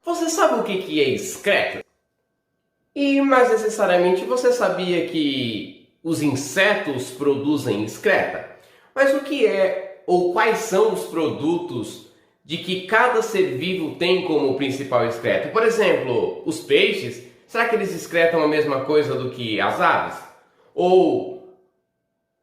Você sabe o que é excreto? E mais necessariamente você sabia que os insetos produzem excreta? Mas o que é ou quais são os produtos de que cada ser vivo tem como principal excreto? Por exemplo, os peixes, será que eles excretam a mesma coisa do que as aves? Ou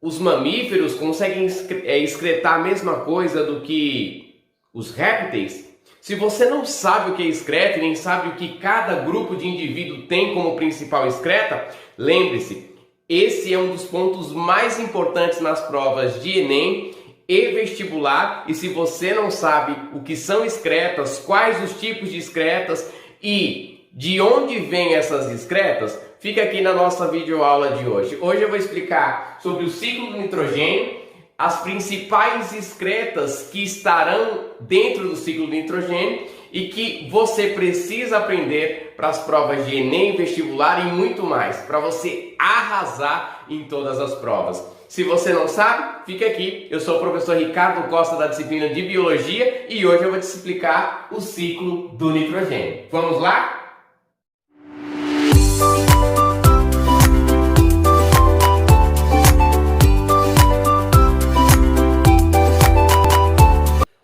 os mamíferos conseguem excretar a mesma coisa do que os répteis? Se você não sabe o que é excreto e nem sabe o que cada grupo de indivíduo tem como principal excreta, lembre-se, esse é um dos pontos mais importantes nas provas de Enem e vestibular. E se você não sabe o que são excretas, quais os tipos de excretas e de onde vêm essas excretas, fica aqui na nossa videoaula de hoje. Hoje eu vou explicar sobre o ciclo do nitrogênio, as principais excretas que estarão dentro do ciclo do nitrogênio e que você precisa aprender para as provas de Enem, vestibular e muito mais, para você arrasar em todas as provas. Se você não sabe, fica aqui. Eu sou o professor Ricardo Costa da disciplina de Biologia e hoje eu vou te explicar o ciclo do nitrogênio. Vamos lá?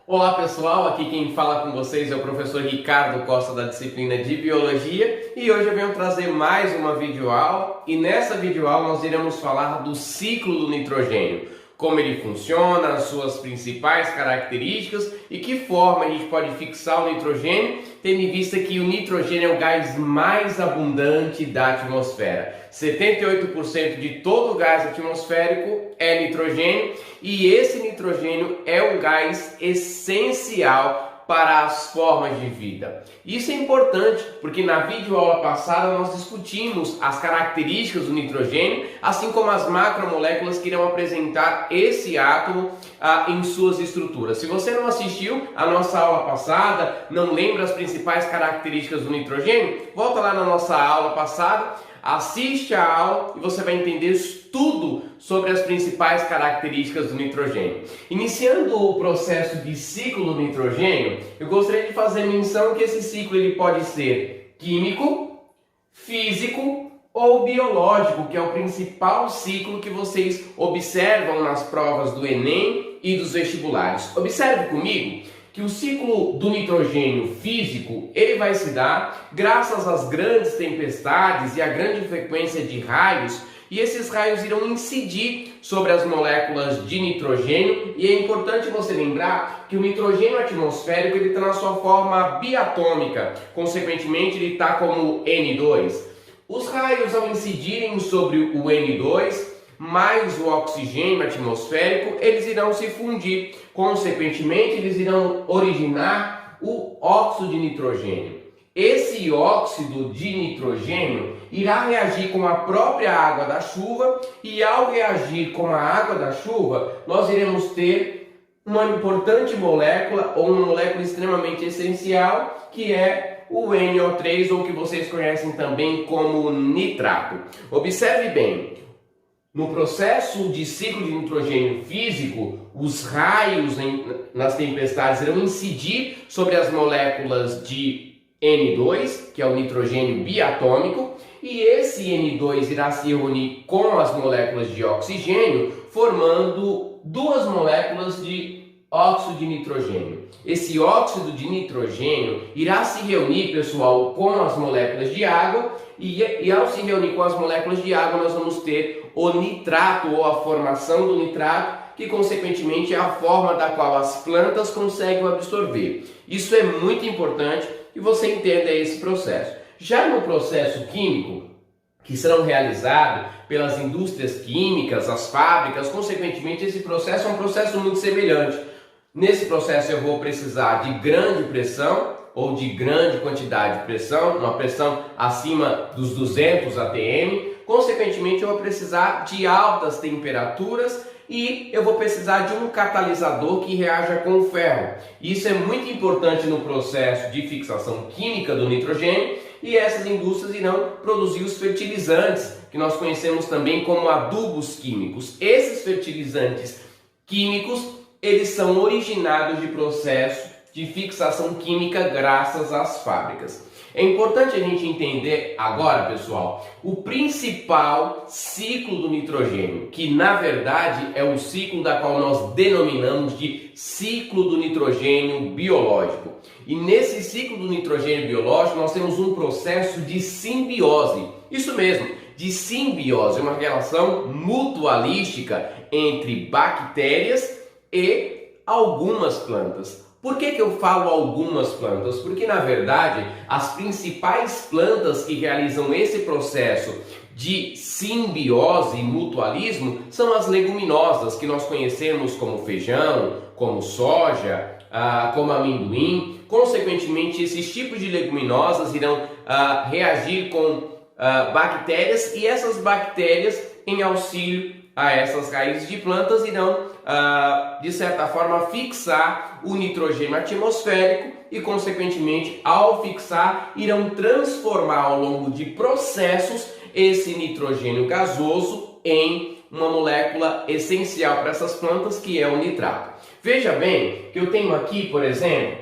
Olá pessoal, aqui quem fala com vocês é o professor Ricardo Costa da disciplina de Biologia e hoje eu venho trazer mais uma videoaula e nessa videoaula nós iremos falar do ciclo do nitrogênio, como ele funciona, as suas principais características e que forma a gente pode fixar o nitrogênio, tendo em vista que o nitrogênio é o gás mais abundante da atmosfera. 78% de todo o gás atmosférico é nitrogênio e esse nitrogênio é um gás essencial para as formas de vida. Isso é importante porque na videoaula passada nós discutimos as características do nitrogênio, assim como as macromoléculas que irão apresentar esse átomo em suas estruturas. Se você não assistiu a nossa aula passada, não lembra as principais características do nitrogênio, volta lá na nossa aula passada, assiste a aula e você vai entender tudo sobre as principais características do nitrogênio. Iniciando o processo de ciclo do nitrogênio, eu gostaria de fazer menção que esse ciclo ele pode ser químico, físico ou biológico, que é o principal ciclo que vocês observam nas provas do Enem e dos vestibulares. Observe comigo que o ciclo do nitrogênio físico ele vai se dar graças às grandes tempestades e à grande frequência de raios, e esses raios irão incidir sobre as moléculas de nitrogênio, e é importante você lembrar que o nitrogênio atmosférico ele está na sua forma biatômica, consequentemente ele está como N2. Os raios ao incidirem sobre o N2 mais o oxigênio atmosférico, eles irão se fundir. Consequentemente, eles irão originar o óxido de nitrogênio. Esse óxido de nitrogênio irá reagir com a própria água da chuva e ao reagir com a água da chuva, nós iremos ter uma importante molécula ou uma molécula extremamente essencial que é o NO3 ou que vocês conhecem também como nitrato. Observe bem. No processo de ciclo de nitrogênio físico, os raios nas tempestades irão incidir sobre as moléculas de N2, que é o nitrogênio biatômico, e esse N2 irá se reunir com as moléculas de oxigênio, formando duas moléculas de óxido de nitrogênio. Esse óxido de nitrogênio irá se reunir, pessoal, com as moléculas de água e ao se reunir com as moléculas de água nós vamos ter o nitrato ou a formação do nitrato, que consequentemente é a forma da qual as plantas conseguem absorver. Isso é muito importante que você entenda esse processo. Já no processo químico, que serão realizados pelas indústrias químicas, as fábricas, consequentemente esse processo é um processo muito semelhante. Nesse processo eu vou precisar de grande pressão ou de grande quantidade de pressão, uma pressão acima dos 200 atm. Consequentemente eu vou precisar de altas temperaturas e eu vou precisar de um catalisador que reaja com o ferro. Isso é muito importante no processo de fixação química do nitrogênio e essas indústrias irão produzir os fertilizantes, que nós conhecemos também como adubos químicos. Esses fertilizantes químicos, eles são originados de processo de fixação química graças às fábricas. É importante a gente entender agora, pessoal, o principal ciclo do nitrogênio, que na verdade é o ciclo da qual nós denominamos de ciclo do nitrogênio biológico. E nesse ciclo do nitrogênio biológico nós temos um processo de simbiose. Isso mesmo, de simbiose, uma relação mutualística entre bactérias e algumas plantas. Por que eu falo algumas plantas? Porque na verdade as principais plantas que realizam esse processo de simbiose e mutualismo são as leguminosas, que nós conhecemos como feijão, como soja, como amendoim. Consequentemente, esses tipos de leguminosas irão reagir com bactérias, e essas bactérias, em auxílio a essas raízes de plantas, irão de certa forma fixar o nitrogênio atmosférico e consequentemente, ao fixar, irão transformar ao longo de processos esse nitrogênio gasoso em uma molécula essencial para essas plantas, que é o nitrato. Veja bem que eu tenho aqui, por exemplo,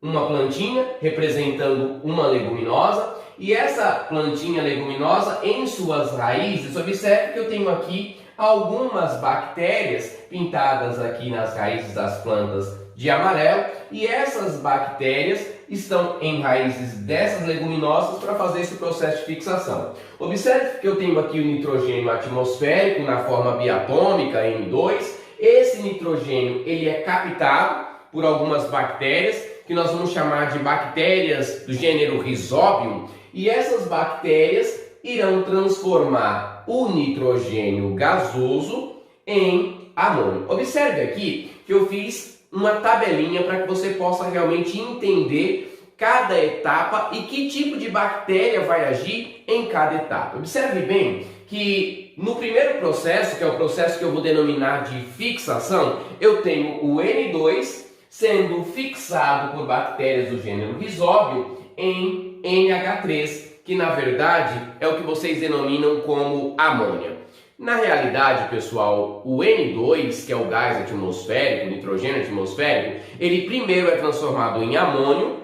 uma plantinha representando uma leguminosa, e essa plantinha leguminosa, em suas raízes, observe que eu tenho aqui algumas bactérias pintadas aqui nas raízes das plantas de amarelo, e essas bactérias estão em raízes dessas leguminosas para fazer esse processo de fixação. Observe que eu tenho aqui o nitrogênio atmosférico na forma biatômica N2. Esse nitrogênio ele é captado por algumas bactérias, que nós vamos chamar de bactérias do gênero Rhizobium, e essas bactérias irão transformar o nitrogênio gasoso em amônio. Observe aqui que eu fiz uma tabelinha para que você possa realmente entender cada etapa e que tipo de bactéria vai agir em cada etapa. Observe bem que no primeiro processo, que é o processo que eu vou denominar de fixação, eu tenho o N2 sendo fixado por bactérias do gênero Rhizobium em NH3, que na verdade é o que vocês denominam como amônia. Na realidade, pessoal, o N2, que é o gás atmosférico, o nitrogênio atmosférico, ele primeiro é transformado em amônio,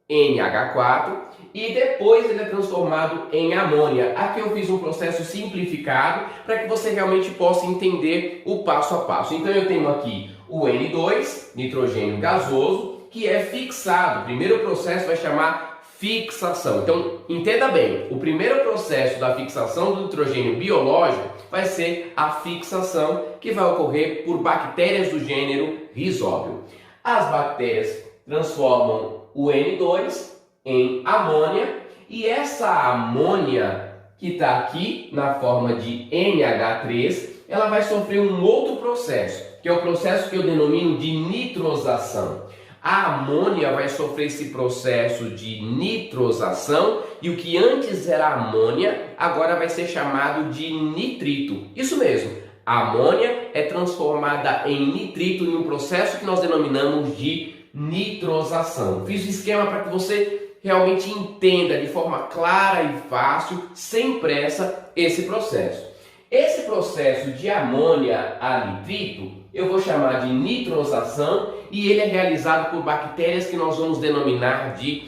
NH4, e depois ele é transformado em amônia. Aqui eu fiz um processo simplificado para que você realmente possa entender o passo a passo. Então eu tenho aqui o N2, nitrogênio gasoso, que é fixado. O primeiro processo vai chamar fixação. Então, entenda bem, o primeiro processo da fixação do nitrogênio biológico vai ser a fixação, que vai ocorrer por bactérias do gênero Rhizobium. As bactérias transformam o N2 em amônia, e essa amônia que está aqui na forma de NH3, ela vai sofrer um outro processo, que é o processo que eu denomino de nitrosação. A amônia vai sofrer esse processo de nitrosação, e o que antes era amônia agora vai ser chamado de nitrito. Isso mesmo, a amônia é transformada em nitrito em um processo que nós denominamos de nitrosação. Fiz o esquema para que você realmente entenda de forma clara e fácil, sem pressa, esse processo. Esse processo de amônia a nitrito eu vou chamar de nitrosação, e ele é realizado por bactérias que nós vamos denominar de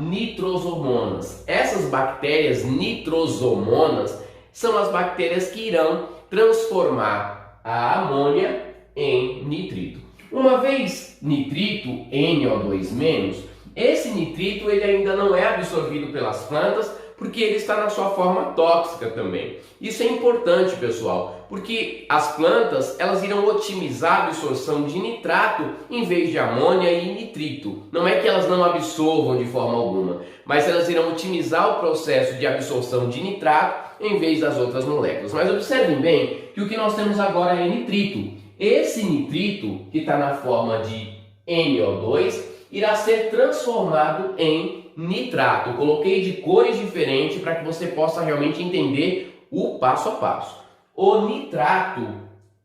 nitrosomonas. Essas bactérias nitrosomonas são as bactérias que irão transformar a amônia em nitrito. Uma vez nitrito, NO2-, esse nitrito ele ainda não é absorvido pelas plantas, porque ele está na sua forma tóxica também. Isso é importante, pessoal, porque as plantas elas irão otimizar a absorção de nitrato em vez de amônia e nitrito. Não é que elas não absorvam de forma alguma, mas elas irão otimizar o processo de absorção de nitrato em vez das outras moléculas. Mas observem bem que o que nós temos agora é nitrito. Esse nitrito, que está na forma de NO2, irá ser transformado em nitrato. Eu coloquei de cores diferentes para que você possa realmente entender o passo a passo. O nitrato,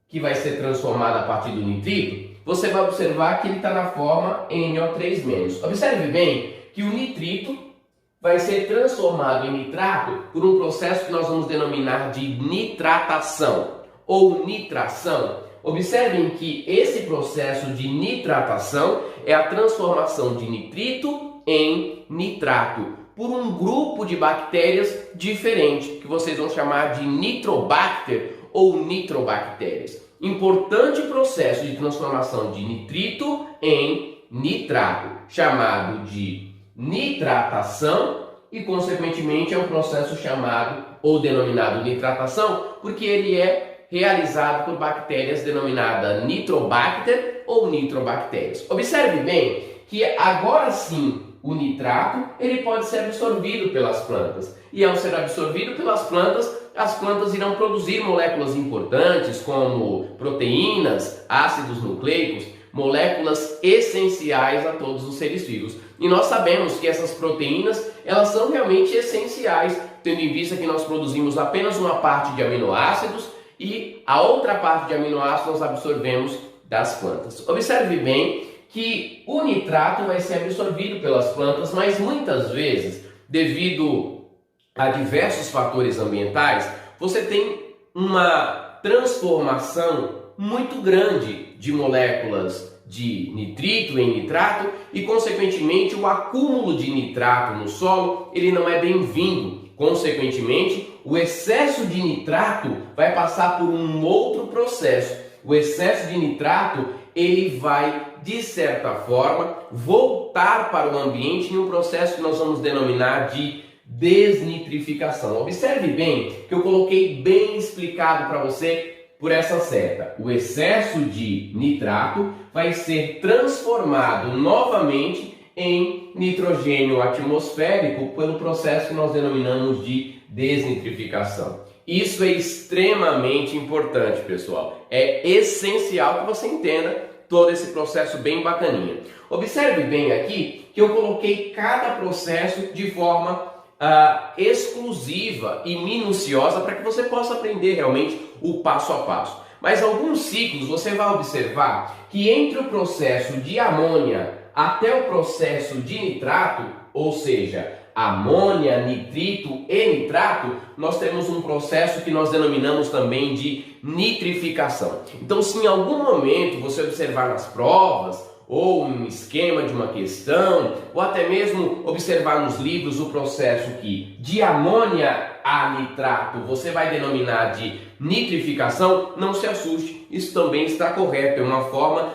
que vai ser transformado a partir do nitrito, você vai observar que ele está na forma NO3-. Observe bem que o nitrito vai ser transformado em nitrato por um processo que nós vamos denominar de nitratação ou nitração. Observem que esse processo de nitratação é a transformação de nitrito em nitrato por um grupo de bactérias diferente, que vocês vão chamar de Nitrobacter ou nitrobactérias. Importante processo de transformação de nitrito em nitrato, chamado de nitratação, e consequentemente é um processo chamado ou denominado nitratação, porque ele é realizado por bactérias denominadas Nitrobacter ou nitrobactérias. Observe bem que agora sim o nitrato ele pode ser absorvido pelas plantas, e ao ser absorvido pelas plantas, as plantas irão produzir moléculas importantes como proteínas, ácidos nucleicos, moléculas essenciais a todos os seres vivos. E nós sabemos que essas proteínas, elas são realmente essenciais, tendo em vista que nós produzimos apenas uma parte de aminoácidos e a outra parte de aminoácidos nós absorvemos das plantas. Observe bem que o nitrato vai ser absorvido pelas plantas, mas muitas vezes, devido a diversos fatores ambientais, você tem uma transformação muito grande de moléculas de nitrito em nitrato e, consequentemente, o acúmulo de nitrato no solo ele não é bem-vindo. Consequentemente, o excesso de nitrato vai passar por um outro processo. O excesso de nitrato ele vai, de certa forma, voltar para o ambiente em um processo que nós vamos denominar de desnitrificação. Observe bem que eu coloquei bem explicado para você por essa seta. O excesso de nitrato vai ser transformado novamente em nitrogênio atmosférico pelo processo que nós denominamos de desnitrificação. Isso é extremamente importante, pessoal. É essencial que você entenda todo esse processo bem bacaninha. Observe bem aqui que eu coloquei cada processo de forma exclusiva e minuciosa para que você possa aprender realmente o passo a passo. Mas alguns ciclos você vai observar que entre o processo de amônia até o processo de nitrato, ou seja, amônia, nitrito e nitrato, nós temos um processo que nós denominamos também de nitrificação. Então, se em algum momento você observar nas provas, ou um esquema de uma questão, ou até mesmo observar nos livros o processo que de amônia a nitrato você vai denominar de nitrificação, não se assuste, isso também está correto, é uma forma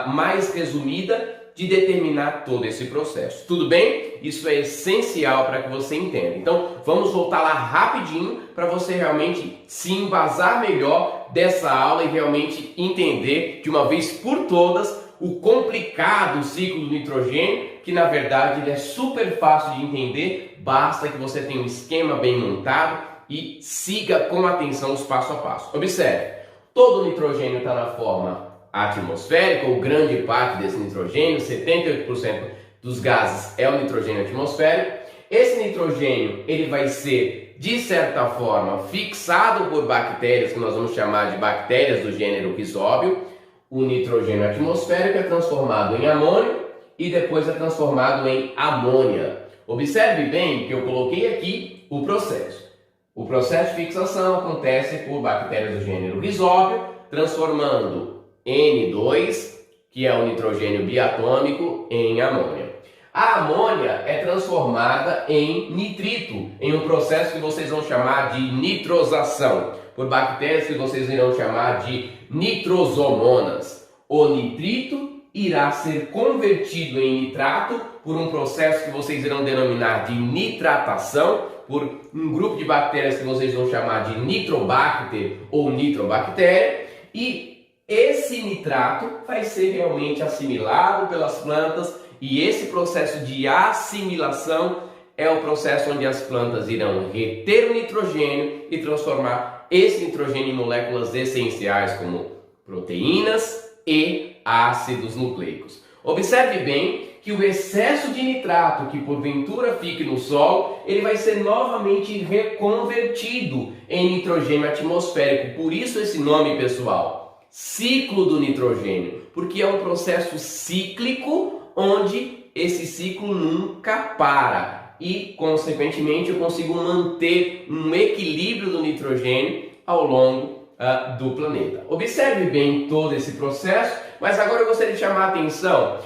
mais resumida de determinar todo esse processo. Tudo bem? Isso é essencial para que você entenda. Então, vamos voltar lá rapidinho para você realmente se embasar melhor dessa aula e realmente entender de uma vez por todas o complicado ciclo do nitrogênio, que na verdade ele é super fácil de entender, basta que você tenha um esquema bem montado e siga com atenção os passo a passo. Observe, todo o nitrogênio está na forma atmosférica, ou grande parte desse nitrogênio, 78% dos gases é o nitrogênio atmosférico. Esse nitrogênio ele vai ser, de certa forma, fixado por bactérias, que nós vamos chamar de bactérias do gênero Rhizóbio. O nitrogênio atmosférico é transformado em amônio e depois é transformado em amônia. Observe bem que eu coloquei aqui o processo. O processo de fixação acontece por bactérias do gênero Rhizóbio, transformando N2, que é o nitrogênio biatômico, em amônia. A amônia é transformada em nitrito, em um processo que vocês vão chamar de nitrosação, por bactérias que vocês irão chamar de nitrosomonas. O nitrito irá ser convertido em nitrato por um processo que vocês irão denominar de nitratação, por um grupo de bactérias que vocês vão chamar de nitrobacter ou nitrobactéria, e esse nitrato vai ser realmente assimilado pelas plantas, e esse processo de assimilação é o processo onde as plantas irão reter o nitrogênio e transformar esse nitrogênio em moléculas essenciais como proteínas e ácidos nucleicos. Observe bem que o excesso de nitrato que porventura fique no solo, ele vai ser novamente reconvertido em nitrogênio atmosférico. Por isso esse nome, pessoal, ciclo do nitrogênio, porque é um processo cíclico onde esse ciclo nunca para e, consequentemente, eu consigo manter um equilíbrio do nitrogênio ao longo do planeta. Observe bem todo esse processo, mas agora eu gostaria de chamar a atenção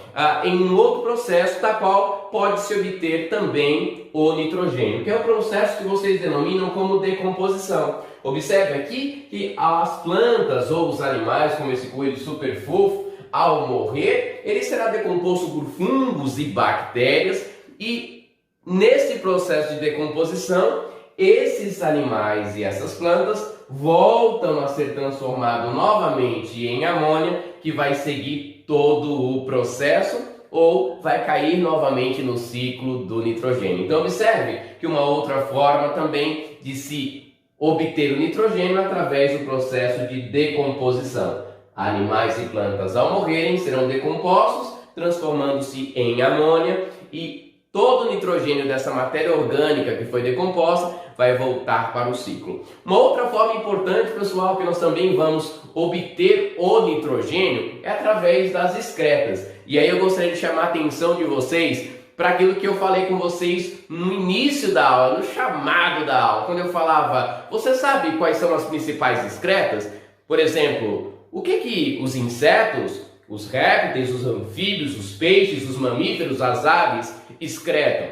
em um outro processo da qual pode-se obter também o nitrogênio, que é o processo que vocês denominam como decomposição. Observe aqui que as plantas ou os animais, como esse coelho super fofo, ao morrer, ele será decomposto por fungos e bactérias, e nesse processo de decomposição, esses animais e essas plantas voltam a ser transformados novamente em amônia, que vai seguir todo o processo ou vai cair novamente no ciclo do nitrogênio. Então observe que uma outra forma também de se obter o nitrogênio é através do processo de decomposição. Animais e plantas ao morrerem serão decompostos, transformando-se em amônia, e todo o nitrogênio dessa matéria orgânica que foi decomposta vai voltar para o ciclo. Uma outra forma importante, pessoal, que nós também vamos obter o nitrogênio é através das excretas. E aí eu gostaria de chamar a atenção de vocês para aquilo que eu falei com vocês no início da aula, no chamado da aula, quando eu falava, você sabe quais são as principais excretas? Por exemplo, o que os insetos, os répteis, os anfíbios, os peixes, os mamíferos, as aves excretam?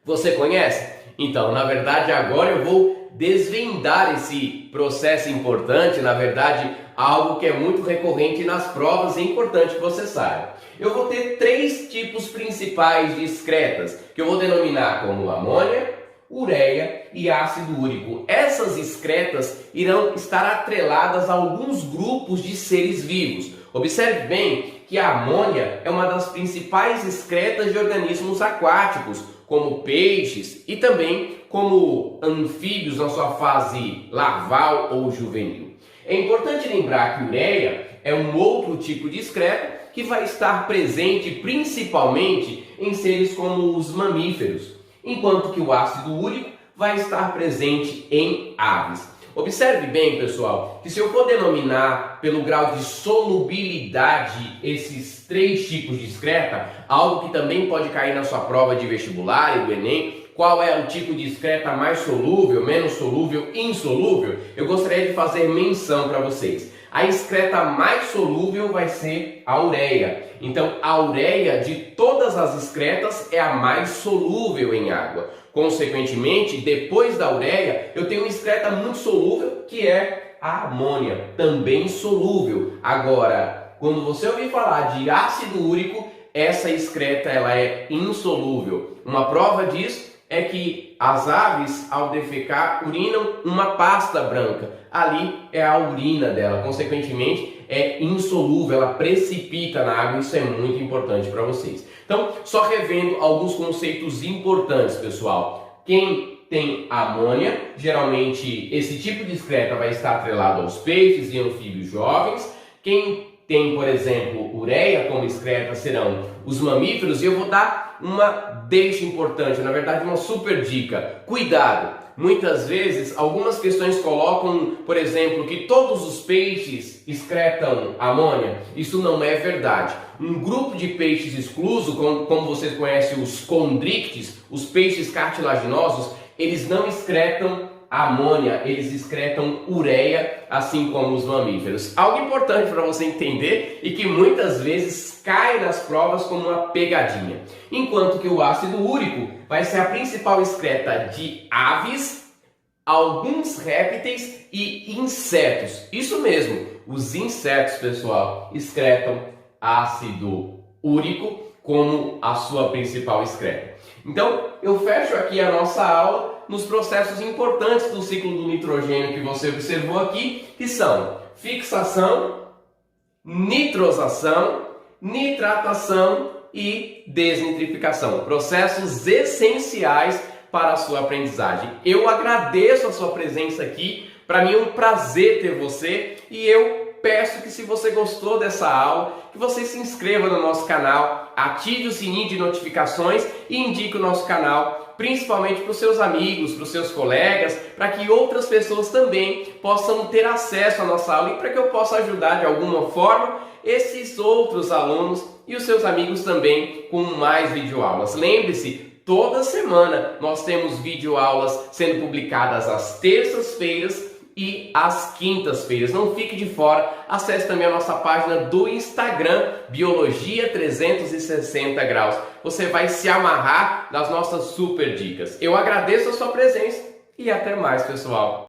Você conhece? Então, na verdade, agora eu vou desvendar esse processo importante, na verdade, algo que é muito recorrente nas provas e é importante que você saiba. Eu vou ter 3 tipos principais de excretas, que eu vou denominar como amônia, ureia e ácido úrico. Essas excretas irão estar atreladas a alguns grupos de seres vivos. Observe bem que a amônia é uma das principais excretas de organismos aquáticos, como peixes e também como anfíbios na sua fase larval ou juvenil. É importante lembrar que ureia é um outro tipo de excreta que vai estar presente principalmente em seres como os mamíferos, enquanto que o ácido úrico vai estar presente em aves. Observe bem, pessoal, que se eu for denominar pelo grau de solubilidade esses 3 tipos de excreta, algo que também pode cair na sua prova de vestibular e do Enem, qual é o tipo de excreta mais solúvel, menos solúvel, insolúvel, eu gostaria de fazer menção para vocês. A excreta mais solúvel vai ser a ureia. Então, a ureia de todas as excretas é a mais solúvel em água. Consequentemente, depois da ureia, eu tenho uma excreta muito solúvel, que é a amônia, também solúvel. Agora, quando você ouvir falar de ácido úrico, essa excreta ela é insolúvel. Uma prova disso é que as aves, ao defecar, urinam uma pasta branca. Ali é a urina dela, consequentemente é insolúvel, ela precipita na água, isso é muito importante para vocês. Então, só revendo alguns conceitos importantes, pessoal. Quem tem amônia, geralmente esse tipo de excreta vai estar atrelado aos peixes e anfíbios jovens. Quem tem, por exemplo, ureia como excreta serão os mamíferos, e eu vou dar uma deixa importante, na verdade uma super dica. Cuidado! Muitas vezes, algumas questões colocam, por exemplo, que todos os peixes excretam amônia. Isso não é verdade. Um grupo de peixes excluso, como vocês conhecem os condrictes, os peixes cartilaginosos, eles não excretam amônia, eles excretam ureia, assim como os mamíferos. Algo importante para você entender e que muitas vezes cai nas provas como uma pegadinha. Enquanto que o ácido úrico vai ser a principal excreta de aves, alguns répteis e insetos. Isso mesmo, os insetos, pessoal, excretam ácido úrico como a sua principal excreta. Então, eu fecho aqui a nossa aula nos processos importantes do ciclo do nitrogênio que você observou aqui, que são fixação, nitrosação, nitratação e desnitrificação. Processos essenciais para a sua aprendizagem. Eu agradeço a sua presença aqui, para mim é um prazer ter você, e eu peço que, se você gostou dessa aula, que você se inscreva no nosso canal, ative o sininho de notificações e indique o nosso canal, principalmente para os seus amigos, para os seus colegas, para que outras pessoas também possam ter acesso à nossa aula e para que eu possa ajudar de alguma forma esses outros alunos e os seus amigos também com mais videoaulas. Lembre-se, toda semana nós temos videoaulas sendo publicadas às terças-feiras e às quintas-feiras. Não fique de fora, acesse também a nossa página do Instagram, Biologia 360 Graus. Você vai se amarrar nas nossas super dicas. Eu agradeço a sua presença e até mais, pessoal!